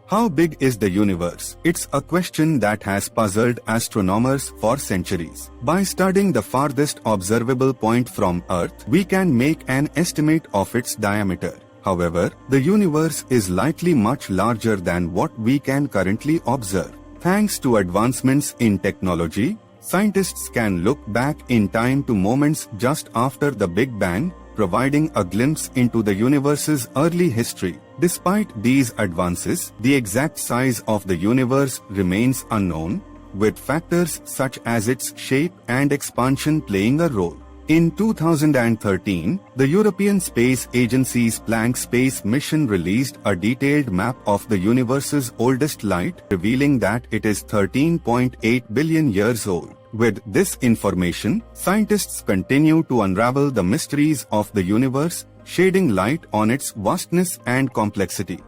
How big is the universe? It's a question that has puzzled astronomers for centuries. By studying the farthest observable point from Earth, we can make an estimate of its diameter. However, the universe is likely much larger than what we can currently observe. Thanks to advancements in technology, scientists can look back in time to moments just after the Big Bang, providing a glimpse into the universe's early history. Despite these advances, the exact size of the universe remains unknown, with factors such as its shape and expansion playing a role. In 2013, the European Space Agency's Planck space mission released a detailed map of the universe's oldest light, revealing that it is 13.8 billion years old. With this information, scientists continue to unravel the mysteries of the universe, shedding light on its vastness and complexity.